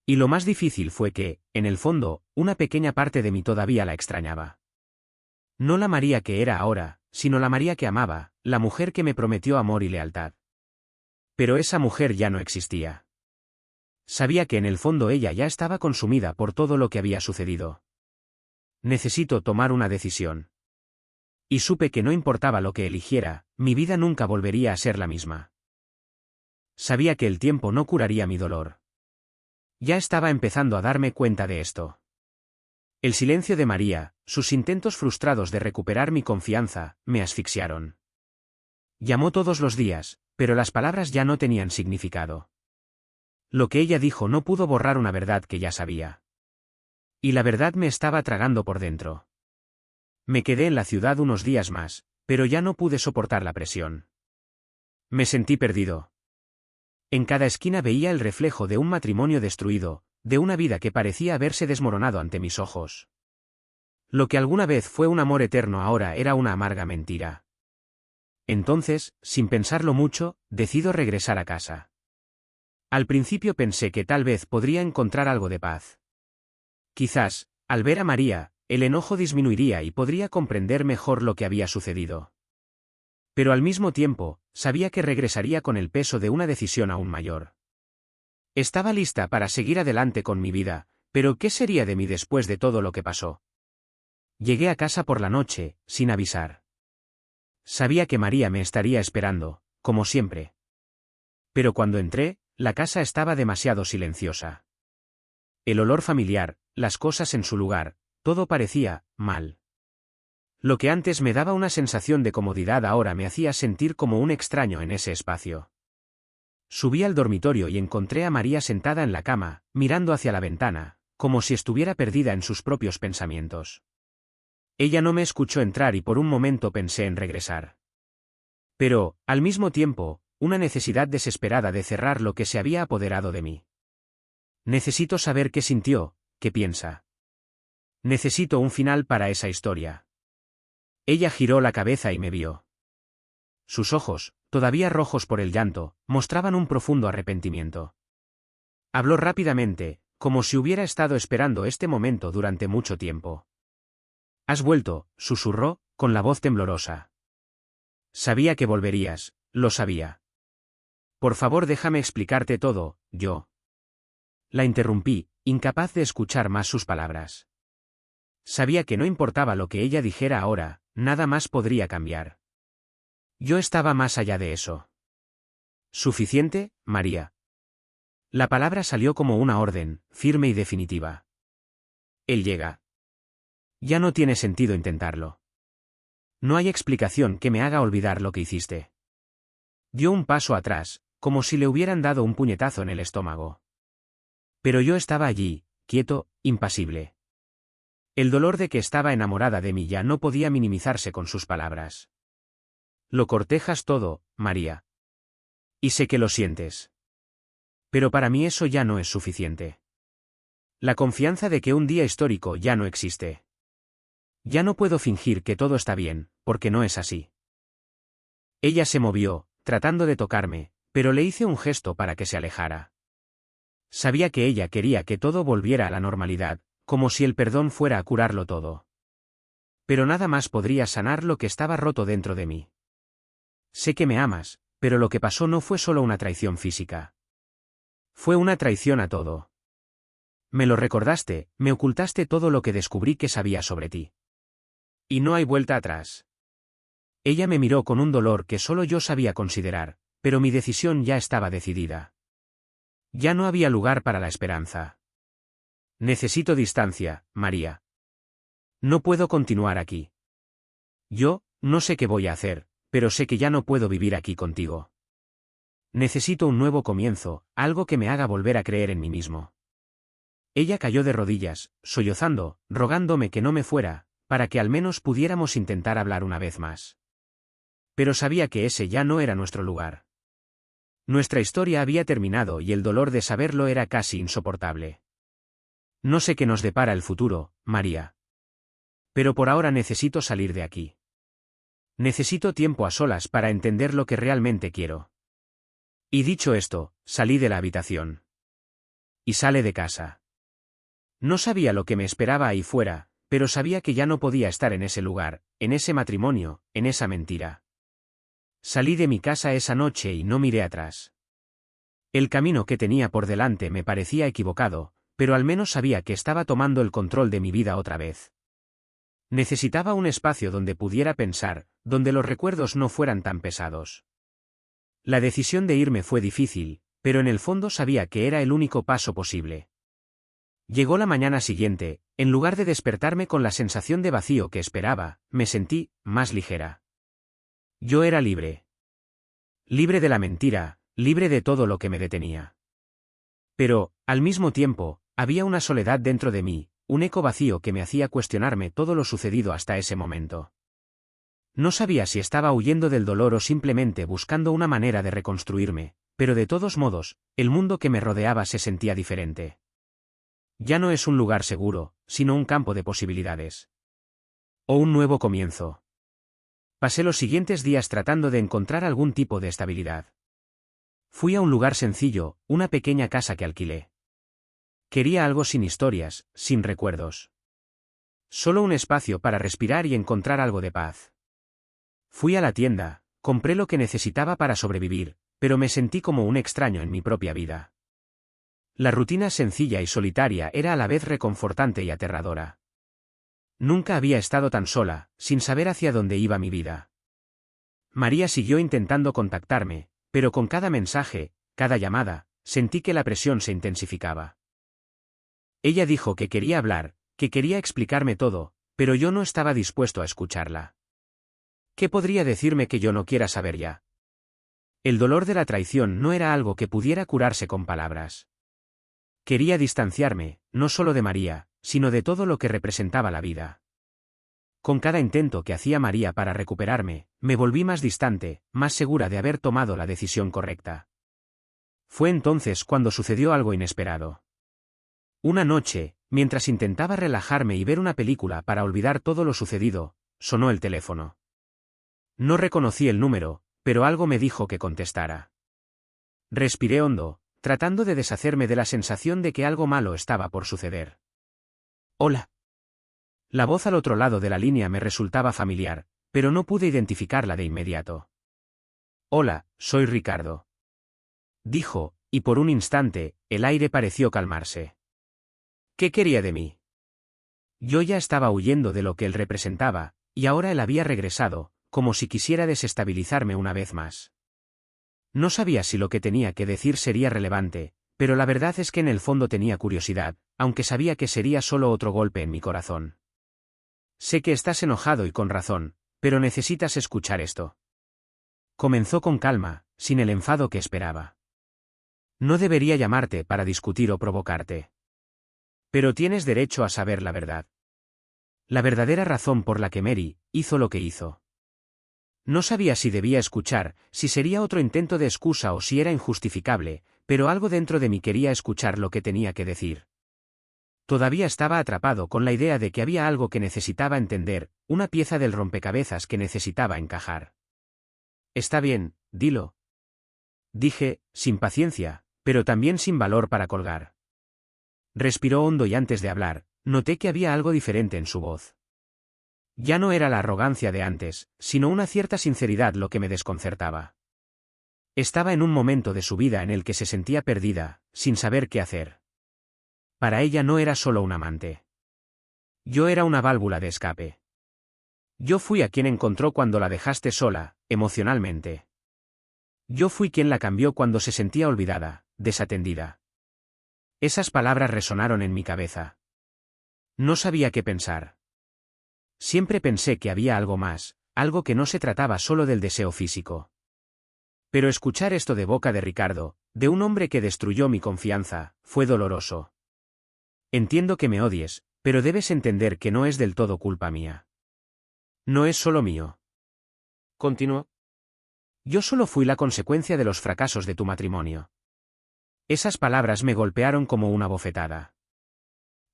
Y lo más difícil fue que, en el fondo, una pequeña parte de mí todavía la extrañaba. No la María que era ahora, sino la María que amaba, la mujer que me prometió amor y lealtad. Pero esa mujer ya no existía. Sabía que en el fondo ella ya estaba consumida por todo lo que había sucedido. Necesito tomar una decisión. Y supe que no importaba lo que eligiera, mi vida nunca volvería a ser la misma. Sabía que el tiempo no curaría mi dolor. Ya estaba empezando a darme cuenta de esto. El silencio de María, sus intentos frustrados de recuperar mi confianza, me asfixiaron. Llamó todos los días, pero las palabras ya no tenían significado. Lo que ella dijo no pudo borrar una verdad que ya sabía. Y la verdad me estaba tragando por dentro. Me quedé en la ciudad unos días más, pero ya no pude soportar la presión. Me sentí perdido. En cada esquina veía el reflejo de un matrimonio destruido, de una vida que parecía haberse desmoronado ante mis ojos. Lo que alguna vez fue un amor eterno ahora era una amarga mentira. Entonces, sin pensarlo mucho, decido regresar a casa. Al principio pensé que tal vez podría encontrar algo de paz. Quizás, al ver a María, el enojo disminuiría y podría comprender mejor lo que había sucedido. Pero al mismo tiempo, sabía que regresaría con el peso de una decisión aún mayor. Estaba lista para seguir adelante con mi vida, pero ¿qué sería de mí después de todo lo que pasó? Llegué a casa por la noche, sin avisar. Sabía que María me estaría esperando, como siempre. Pero cuando entré, la casa estaba demasiado silenciosa. El olor familiar, las cosas en su lugar, todo parecía mal. Lo que antes me daba una sensación de comodidad ahora me hacía sentir como un extraño en ese espacio. Subí al dormitorio y encontré a María sentada en la cama, mirando hacia la ventana, como si estuviera perdida en sus propios pensamientos. Ella no me escuchó entrar y por un momento pensé en regresar. Pero, al mismo tiempo, una necesidad desesperada de cerrar lo que se había apoderado de mí. Necesito saber qué sintió, qué piensa. Necesito un final para esa historia. Ella giró la cabeza y me vio. Sus ojos, todavía rojos por el llanto, mostraban un profundo arrepentimiento. Habló rápidamente, como si hubiera estado esperando este momento durante mucho tiempo. «Has vuelto», susurró, con la voz temblorosa. «Sabía que volverías, lo sabía. Por favor, déjame explicarte todo, yo». La interrumpí, incapaz de escuchar más sus palabras. Sabía que no importaba lo que ella dijera ahora, nada más podría cambiar. Yo estaba más allá de eso. ¿Suficiente, María? La palabra salió como una orden, firme y definitiva. Él llega. Ya no tiene sentido intentarlo. No hay explicación que me haga olvidar lo que hiciste. Dio un paso atrás, como si le hubieran dado un puñetazo en el estómago. Pero yo estaba allí, quieto, impasible. El dolor de que estaba enamorada de mí ya no podía minimizarse con sus palabras. Lo cortejas todo, María. Y sé que lo sientes. Pero para mí eso ya no es suficiente. La confianza de que un día histórico ya no existe. Ya no puedo fingir que todo está bien, porque no es así. Ella se movió, tratando de tocarme, pero le hice un gesto para que se alejara. Sabía que ella quería que todo volviera a la normalidad, como si el perdón fuera a curarlo todo. Pero nada más podría sanar lo que estaba roto dentro de mí. Sé que me amas, pero lo que pasó no fue solo una traición física. Fue una traición a todo. Me lo recordaste, me ocultaste todo lo que descubrí que sabía sobre ti. Y no hay vuelta atrás. Ella me miró con un dolor que solo yo sabía considerar, pero mi decisión ya estaba decidida. Ya no había lugar para la esperanza. Necesito distancia, María. No puedo continuar aquí. Yo, no sé qué voy a hacer, pero sé que ya no puedo vivir aquí contigo. Necesito un nuevo comienzo, algo que me haga volver a creer en mí mismo. Ella cayó de rodillas, sollozando, rogándome que no me fuera, para que al menos pudiéramos intentar hablar una vez más. Pero sabía que ese ya no era nuestro lugar. Nuestra historia había terminado y el dolor de saberlo era casi insoportable. No sé qué nos depara el futuro, María. Pero por ahora necesito salir de aquí. Necesito tiempo a solas para entender lo que realmente quiero. Y dicho esto, salí de la habitación. Y sale de casa. No sabía lo que me esperaba ahí fuera, pero sabía que ya no podía estar en ese lugar, en ese matrimonio, en esa mentira. Salí de mi casa esa noche y no miré atrás. El camino que tenía por delante me parecía equivocado, pero al menos sabía que estaba tomando el control de mi vida otra vez. Necesitaba un espacio donde pudiera pensar, donde los recuerdos no fueran tan pesados. La decisión de irme fue difícil, pero en el fondo sabía que era el único paso posible. Llegó la mañana siguiente, en lugar de despertarme con la sensación de vacío que esperaba, me sentí más ligera. Yo era libre. Libre de la mentira, libre de todo lo que me detenía. Pero, al mismo tiempo, había una soledad dentro de mí, un eco vacío que me hacía cuestionarme todo lo sucedido hasta ese momento. No sabía si estaba huyendo del dolor o simplemente buscando una manera de reconstruirme, pero de todos modos, el mundo que me rodeaba se sentía diferente. Ya no es un lugar seguro, sino un campo de posibilidades. O un nuevo comienzo. Pasé los siguientes días tratando de encontrar algún tipo de estabilidad. Fui a un lugar sencillo, una pequeña casa que alquilé. Quería algo sin historias, sin recuerdos. Solo un espacio para respirar y encontrar algo de paz. Fui a la tienda, compré lo que necesitaba para sobrevivir, pero me sentí como un extraño en mi propia vida. La rutina sencilla y solitaria era a la vez reconfortante y aterradora. Nunca había estado tan sola, sin saber hacia dónde iba mi vida. María siguió intentando contactarme, pero con cada mensaje, cada llamada, sentí que la presión se intensificaba. Ella dijo que quería hablar, que quería explicarme todo, pero yo no estaba dispuesto a escucharla. ¿Qué podría decirme que yo no quiera saber ya? El dolor de la traición no era algo que pudiera curarse con palabras. Quería distanciarme, no solo de María, sino de todo lo que representaba la vida. Con cada intento que hacía María para recuperarme, me volví más distante, más segura de haber tomado la decisión correcta. Fue entonces cuando sucedió algo inesperado. Una noche, mientras intentaba relajarme y ver una película para olvidar todo lo sucedido, sonó el teléfono. No reconocí el número, pero algo me dijo que contestara. Respiré hondo, tratando de deshacerme de la sensación de que algo malo estaba por suceder. Hola. La voz al otro lado de la línea me resultaba familiar, pero no pude identificarla de inmediato. Hola, soy Ricardo. Dijo, y por un instante, el aire pareció calmarse. ¿Qué quería de mí? Yo ya estaba huyendo de lo que él representaba, y ahora él había regresado, como si quisiera desestabilizarme una vez más. No sabía si lo que tenía que decir sería relevante, pero la verdad es que en el fondo tenía curiosidad, aunque sabía que sería solo otro golpe en mi corazón. Sé que estás enojado y con razón, pero necesitas escuchar esto. Comenzó con calma, sin el enfado que esperaba. No debería llamarte para discutir o provocarte. Pero tienes derecho a saber la verdad. La verdadera razón por la que Mary hizo lo que hizo. No sabía si debía escuchar, si sería otro intento de excusa o si era injustificable, pero algo dentro de mí quería escuchar lo que tenía que decir. Todavía estaba atrapado con la idea de que había algo que necesitaba entender, una pieza del rompecabezas que necesitaba encajar. Está bien, dilo. Dije, sin paciencia, pero también sin valor para colgar. Respiró hondo y antes de hablar, noté que había algo diferente en su voz. Ya no era la arrogancia de antes, sino una cierta sinceridad lo que me desconcertaba. Estaba en un momento de su vida en el que se sentía perdida, sin saber qué hacer. Para ella no era solo un amante. Yo era una válvula de escape. Yo fui a quien encontró cuando la dejaste sola, emocionalmente. Yo fui quien la cambió cuando se sentía olvidada, desatendida. Esas palabras resonaron en mi cabeza. No sabía qué pensar. Siempre pensé que había algo más, algo que no se trataba solo del deseo físico. Pero escuchar esto de boca de Ricardo, de un hombre que destruyó mi confianza, fue doloroso. Entiendo que me odies, pero debes entender que no es del todo culpa mía. No es solo mío. Continuó. Yo solo fui la consecuencia de los fracasos de tu matrimonio. Esas palabras me golpearon como una bofetada.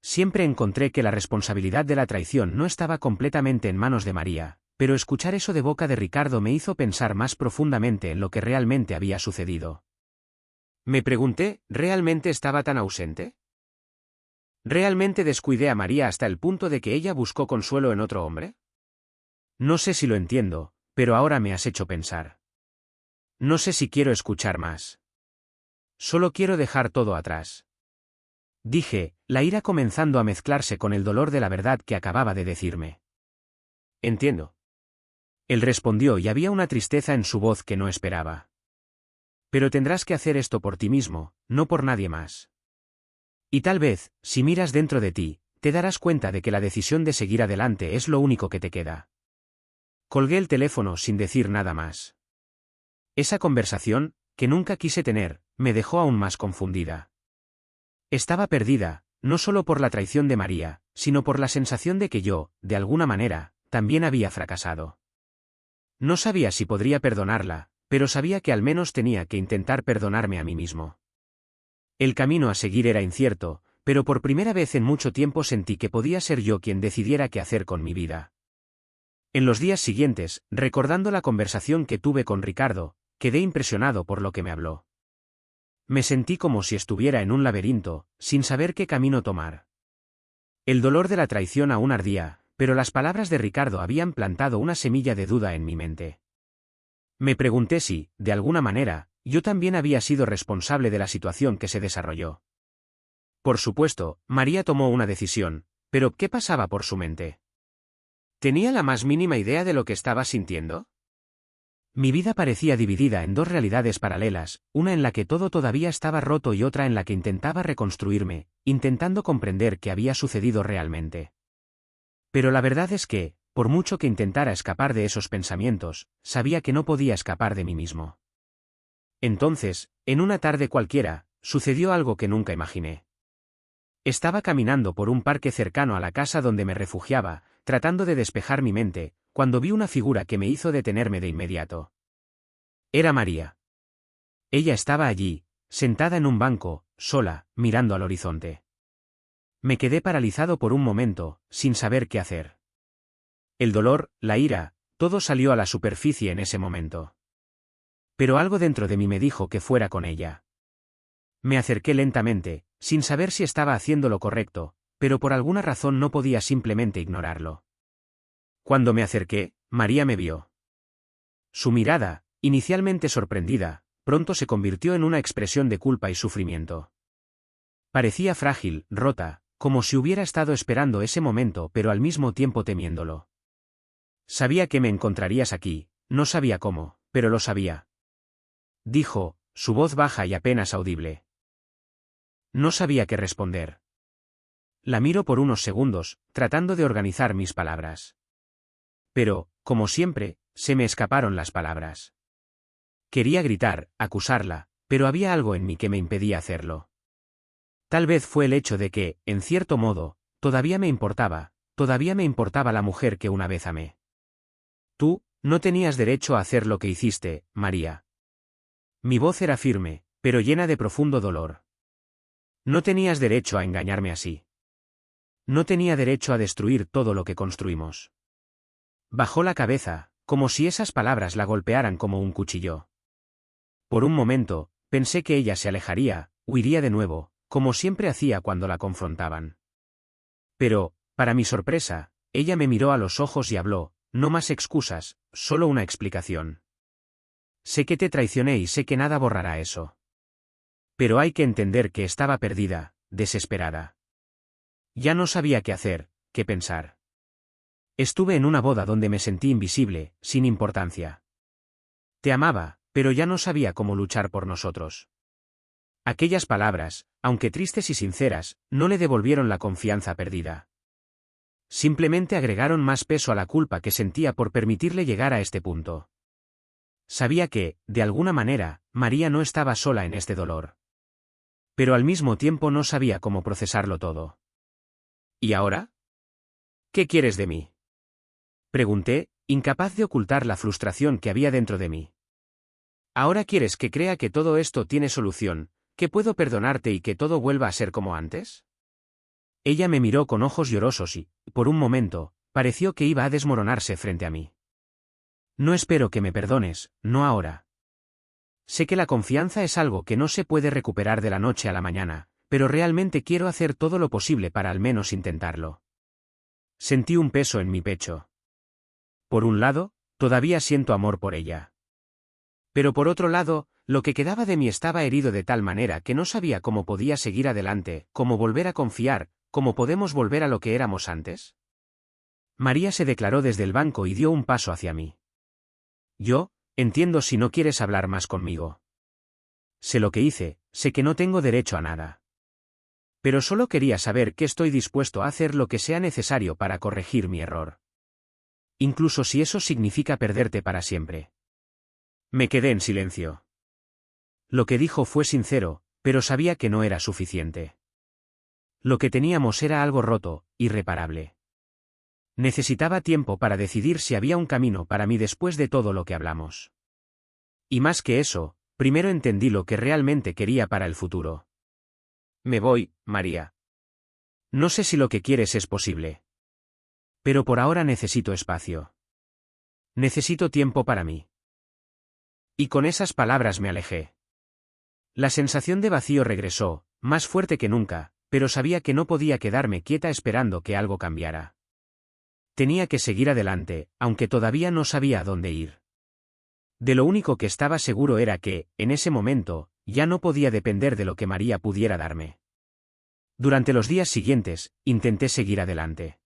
Siempre encontré que la responsabilidad de la traición no estaba completamente en manos de María, pero escuchar eso de boca de Ricardo me hizo pensar más profundamente en lo que realmente había sucedido. Me pregunté, ¿realmente estaba tan ausente? ¿Realmente descuidé a María hasta el punto de que ella buscó consuelo en otro hombre? No sé si lo entiendo, pero ahora me has hecho pensar. No sé si quiero escuchar más. Solo quiero dejar todo atrás. Dije, la ira comenzando a mezclarse con el dolor de la verdad que acababa de decirme. Entiendo. Él respondió y había una tristeza en su voz que no esperaba. Pero tendrás que hacer esto por ti mismo, no por nadie más. Y tal vez, si miras dentro de ti, te darás cuenta de que la decisión de seguir adelante es lo único que te queda. Colgué el teléfono sin decir nada más. Esa conversación, que nunca quise tener, me dejó aún más confundida. Estaba perdida, no solo por la traición de María, sino por la sensación de que yo, de alguna manera, también había fracasado. No sabía si podría perdonarla, pero sabía que al menos tenía que intentar perdonarme a mí mismo. El camino a seguir era incierto, pero por primera vez en mucho tiempo sentí que podía ser yo quien decidiera qué hacer con mi vida. En los días siguientes, recordando la conversación que tuve con Ricardo, quedé impresionado por lo que me habló. Me sentí como si estuviera en un laberinto, sin saber qué camino tomar. El dolor de la traición aún ardía, pero las palabras de Ricardo habían plantado una semilla de duda en mi mente. Me pregunté si, de alguna manera, yo también había sido responsable de la situación que se desarrolló. Por supuesto, María tomó una decisión, pero ¿qué pasaba por su mente? ¿Tenía la más mínima idea de lo que estaba sintiendo? Mi vida parecía dividida en dos realidades paralelas, una en la que todo todavía estaba roto y otra en la que intentaba reconstruirme, intentando comprender qué había sucedido realmente. Pero la verdad es que, por mucho que intentara escapar de esos pensamientos, sabía que no podía escapar de mí mismo. Entonces, en una tarde cualquiera, sucedió algo que nunca imaginé. Estaba caminando por un parque cercano a la casa donde me refugiaba, tratando de despejar mi mente, cuando vi una figura que me hizo detenerme de inmediato. Era María. Ella estaba allí, sentada en un banco, sola, mirando al horizonte. Me quedé paralizado por un momento, sin saber qué hacer. El dolor, la ira, todo salió a la superficie en ese momento. Pero algo dentro de mí me dijo que fuera con ella. Me acerqué lentamente, sin saber si estaba haciendo lo correcto, pero por alguna razón no podía simplemente ignorarlo. Cuando me acerqué, María me vio. Su mirada, inicialmente sorprendida, pronto se convirtió en una expresión de culpa y sufrimiento. Parecía frágil, rota, como si hubiera estado esperando ese momento pero al mismo tiempo temiéndolo. Sabía que me encontrarías aquí, no sabía cómo, pero lo sabía. Dijo, su voz baja y apenas audible. No sabía qué responder. La miro por unos segundos, tratando de organizar mis palabras. Pero, como siempre, se me escaparon las palabras. Quería gritar, acusarla, pero había algo en mí que me impedía hacerlo. Tal vez fue el hecho de que, en cierto modo, todavía me importaba la mujer que una vez amé. Tú, no tenías derecho a hacer lo que hiciste, María. Mi voz era firme, pero llena de profundo dolor. No tenías derecho a engañarme así. No tenía derecho a destruir todo lo que construimos. Bajó la cabeza, como si esas palabras la golpearan como un cuchillo. Por un momento, pensé que ella se alejaría, huiría de nuevo, como siempre hacía cuando la confrontaban. Pero, para mi sorpresa, ella me miró a los ojos y habló: no más excusas, solo una explicación. Sé que te traicioné y sé que nada borrará eso. Pero hay que entender que estaba perdida, desesperada. Ya no sabía qué hacer, qué pensar. Estuve en una boda donde me sentí invisible, sin importancia. Te amaba, pero ya no sabía cómo luchar por nosotros. Aquellas palabras, aunque tristes y sinceras, no le devolvieron la confianza perdida. Simplemente agregaron más peso a la culpa que sentía por permitirle llegar a este punto. Sabía que, de alguna manera, María no estaba sola en este dolor. Pero al mismo tiempo no sabía cómo procesarlo todo. ¿Y ahora? ¿Qué quieres de mí?, pregunté, incapaz de ocultar la frustración que había dentro de mí. ¿Ahora quieres que crea que todo esto tiene solución, que puedo perdonarte y que todo vuelva a ser como antes? Ella me miró con ojos llorosos y, por un momento, pareció que iba a desmoronarse frente a mí. No espero que me perdones, no ahora. Sé que la confianza es algo que no se puede recuperar de la noche a la mañana, pero realmente quiero hacer todo lo posible para al menos intentarlo. Sentí un peso en mi pecho. Por un lado, todavía siento amor por ella. Pero por otro lado, lo que quedaba de mí estaba herido de tal manera que no sabía cómo podía seguir adelante, cómo volver a confiar, cómo podemos volver a lo que éramos antes. María se declaró desde el banco y dio un paso hacia mí. Yo, entiendo si no quieres hablar más conmigo. Sé lo que hice, sé que no tengo derecho a nada. Pero solo quería saber que estoy dispuesto a hacer lo que sea necesario para corregir mi error. Incluso si eso significa perderte para siempre. Me quedé en silencio. Lo que dijo fue sincero, pero sabía que no era suficiente. Lo que teníamos era algo roto, irreparable. Necesitaba tiempo para decidir si había un camino para mí después de todo lo que hablamos. Y más que eso, primero entendí lo que realmente quería para el futuro. Me voy, María. No sé si lo que quieres es posible. Pero por ahora necesito espacio. Necesito tiempo para mí. Y con esas palabras me alejé. La sensación de vacío regresó, más fuerte que nunca, pero sabía que no podía quedarme quieta esperando que algo cambiara. Tenía que seguir adelante, aunque todavía no sabía a dónde ir. De lo único que estaba seguro era que, en ese momento, ya no podía depender de lo que María pudiera darme. Durante los días siguientes, intenté seguir adelante.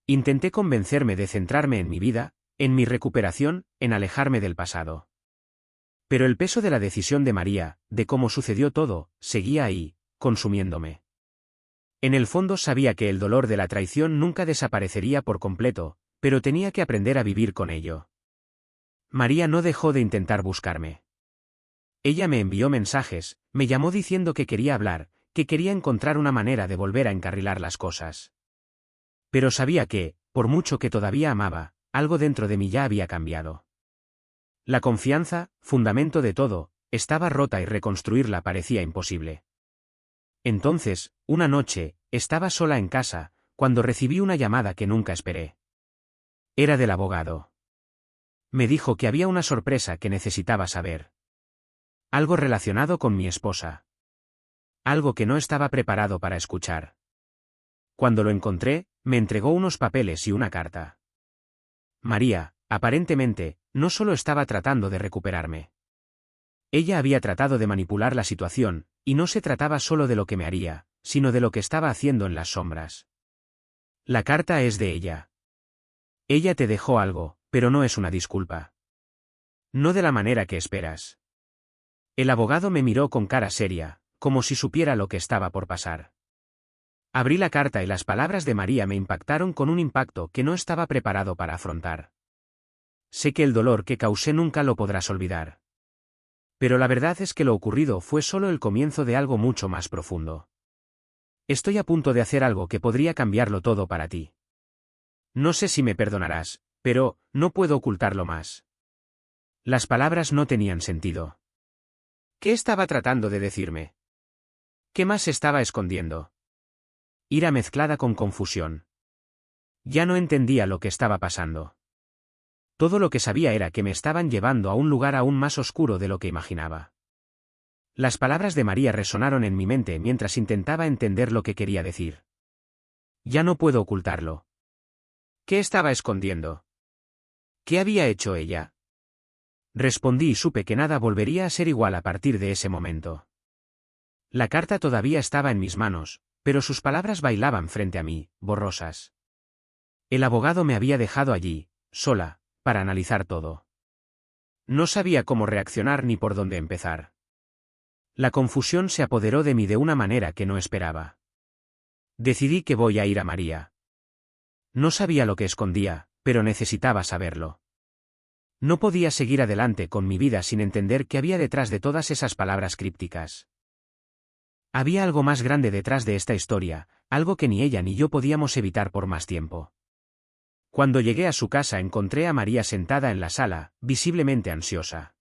Intenté convencerme de centrarme en mi vida, en mi recuperación, en alejarme del pasado. Pero el peso de la decisión de María, de cómo sucedió todo, seguía ahí, consumiéndome. En el fondo sabía que el dolor de la traición nunca desaparecería por completo, pero tenía que aprender a vivir con ello. María no dejó de intentar buscarme. Ella me envió mensajes, me llamó diciendo que quería hablar, que quería encontrar una manera de volver a encarrilar las cosas. Pero sabía que, por mucho que todavía amaba, algo dentro de mí ya había cambiado. La confianza, fundamento de todo, estaba rota y reconstruirla parecía imposible. Entonces, una noche, estaba sola en casa, cuando recibí una llamada que nunca esperé. Era del abogado. Me dijo que había una sorpresa que necesitaba saber. Algo relacionado con mi esposa. Algo que no estaba preparado para escuchar. Cuando lo encontré, me entregó unos papeles y una carta. María, aparentemente, no solo estaba tratando de recuperarme. Ella había tratado de manipular la situación, y no se trataba solo de lo que me haría, sino de lo que estaba haciendo en las sombras. La carta es de ella. Ella te dejó algo, pero no es una disculpa. No de la manera que esperas. El abogado me miró con cara seria, como si supiera lo que estaba por pasar. Abrí la carta y las palabras de María me impactaron con un impacto que no estaba preparado para afrontar. Sé que el dolor que causé nunca lo podrás olvidar. Pero la verdad es que lo ocurrido fue solo el comienzo de algo mucho más profundo. Estoy a punto de hacer algo que podría cambiarlo todo para ti. No sé si me perdonarás, pero no puedo ocultarlo más. Las palabras no tenían sentido. ¿Qué estaba tratando de decirme? ¿Qué más estaba escondiendo? Ira mezclada con confusión. Ya no entendía lo que estaba pasando. Todo lo que sabía era que me estaban llevando a un lugar aún más oscuro de lo que imaginaba. Las palabras de María resonaron en mi mente mientras intentaba entender lo que quería decir. Ya no puedo ocultarlo. ¿Qué estaba escondiendo? ¿Qué había hecho ella? Respondí y supe que nada volvería a ser igual a partir de ese momento. La carta todavía estaba en mis manos, pero sus palabras bailaban frente a mí, borrosas. El abogado me había dejado allí, sola, para analizar todo. No sabía cómo reaccionar ni por dónde empezar. La confusión se apoderó de mí de una manera que no esperaba. Decidí que voy a ir a María. No sabía lo que escondía, pero necesitaba saberlo. No podía seguir adelante con mi vida sin entender qué había detrás de todas esas palabras crípticas. Había algo más grande detrás de esta historia, algo que ni ella ni yo podíamos evitar por más tiempo. Cuando llegué a su casa encontré a María sentada en la sala, visiblemente ansiosa.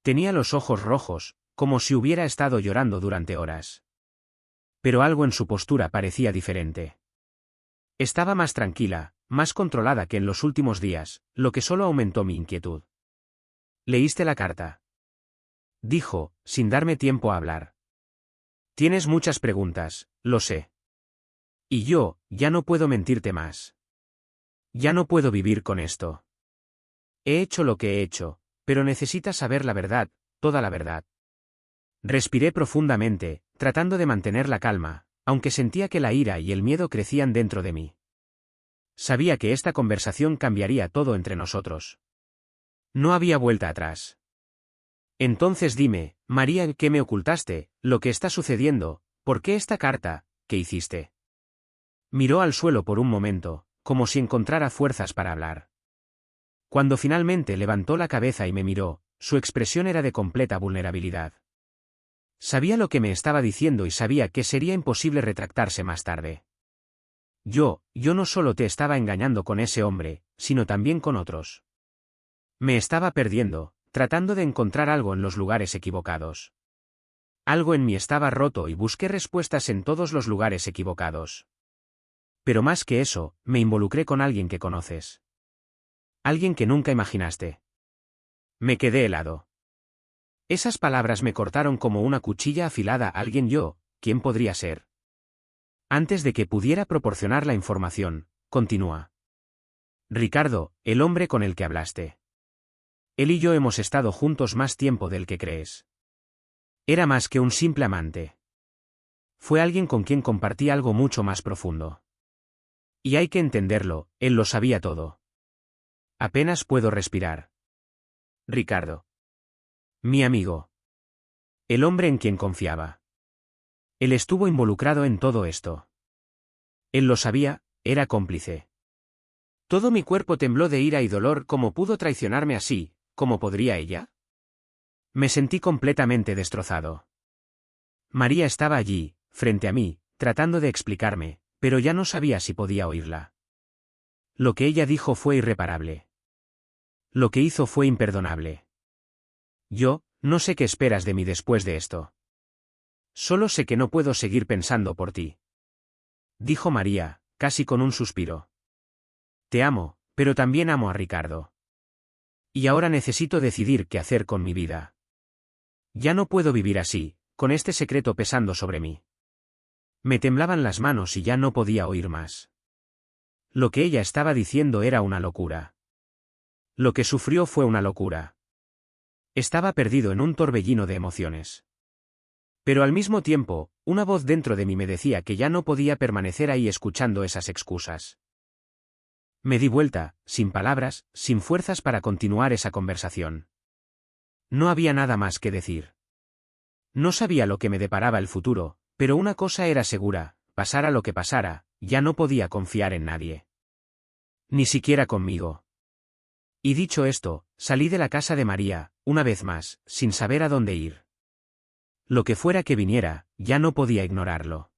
Tenía los ojos rojos, como si hubiera estado llorando durante horas. Pero algo en su postura parecía diferente. Estaba más tranquila, más controlada que en los últimos días, lo que solo aumentó mi inquietud. ¿Leíste la carta?, dijo, sin darme tiempo a hablar. Tienes muchas preguntas, lo sé. Y yo, ya no puedo mentirte más. Ya no puedo vivir con esto. He hecho lo que he hecho, pero necesitas saber la verdad, toda la verdad. Respiré profundamente, tratando de mantener la calma, aunque sentía que la ira y el miedo crecían dentro de mí. Sabía que esta conversación cambiaría todo entre nosotros. No había vuelta atrás. Entonces dime, María, ¿qué me ocultaste? ¿Lo que está sucediendo? ¿Por qué esta carta? ¿Qué hiciste? Miró al suelo por un momento, como si encontrara fuerzas para hablar. Cuando finalmente levantó la cabeza y me miró, su expresión era de completa vulnerabilidad. Sabía lo que me estaba diciendo y sabía que sería imposible retractarse más tarde. Yo no solo te estaba engañando con ese hombre, sino también con otros. Me estaba perdiendo, tratando de encontrar algo en los lugares equivocados. Algo en mí estaba roto y busqué respuestas en todos los lugares equivocados. Pero más que eso, me involucré con alguien que conoces. Alguien que nunca imaginaste. Me quedé helado. Esas palabras me cortaron como una cuchilla afilada. ¿Quién podría ser? Antes de que pudiera proporcionar la información, continúa. Ricardo, el hombre con el que hablaste. Él y yo hemos estado juntos más tiempo del que crees. Era más que un simple amante. Fue alguien con quien compartí algo mucho más profundo. Y hay que entenderlo, él lo sabía todo. Apenas puedo respirar. Ricardo. Mi amigo. El hombre en quien confiaba. Él estuvo involucrado en todo esto. Él lo sabía, era cómplice. Todo mi cuerpo tembló de ira y dolor. ¿Cómo pudo traicionarme así? ¿Cómo podría ella? Me sentí completamente destrozado. María estaba allí, frente a mí, tratando de explicarme, pero ya no sabía si podía oírla. Lo que ella dijo fue irreparable. Lo que hizo fue imperdonable. No sé qué esperas de mí después de esto. Solo sé que no puedo seguir pensando por ti. Dijo María, casi con un suspiro. Te amo, pero también amo a Ricardo. Y ahora necesito decidir qué hacer con mi vida. Ya no puedo vivir así, con este secreto pesando sobre mí. Me temblaban las manos y ya no podía oír más. Lo que ella estaba diciendo era una locura. Lo que sufrió fue una locura. Estaba perdido en un torbellino de emociones. Pero al mismo tiempo, una voz dentro de mí me decía que ya no podía permanecer ahí escuchando esas excusas. Me di vuelta, sin palabras, sin fuerzas para continuar esa conversación. No había nada más que decir. No sabía lo que me deparaba el futuro, pero una cosa era segura, pasara lo que pasara, ya no podía confiar en nadie. Ni siquiera conmigo. Y dicho esto, Salí de la casa de María, una vez más, sin saber a dónde ir. Lo que fuera que viniera, ya no podía ignorarlo.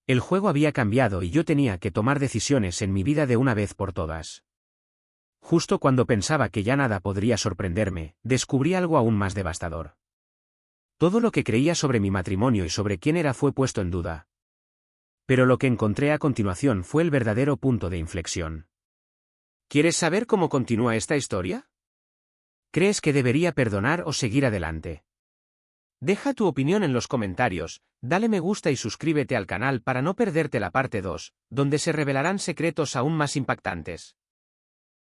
El juego había cambiado y yo tenía que tomar decisiones en mi vida de una vez por todas. Justo cuando pensaba que ya nada podría sorprenderme, descubrí algo aún más devastador. Todo lo que creía sobre mi matrimonio y sobre quién era fue puesto en duda. Pero lo que encontré a continuación fue el verdadero punto de inflexión. ¿Quieres saber cómo continúa esta historia? ¿Crees que debería perdonar o seguir adelante? Deja tu opinión en los comentarios, dale me gusta y suscríbete al canal para no perderte la parte 2, donde se revelarán secretos aún más impactantes.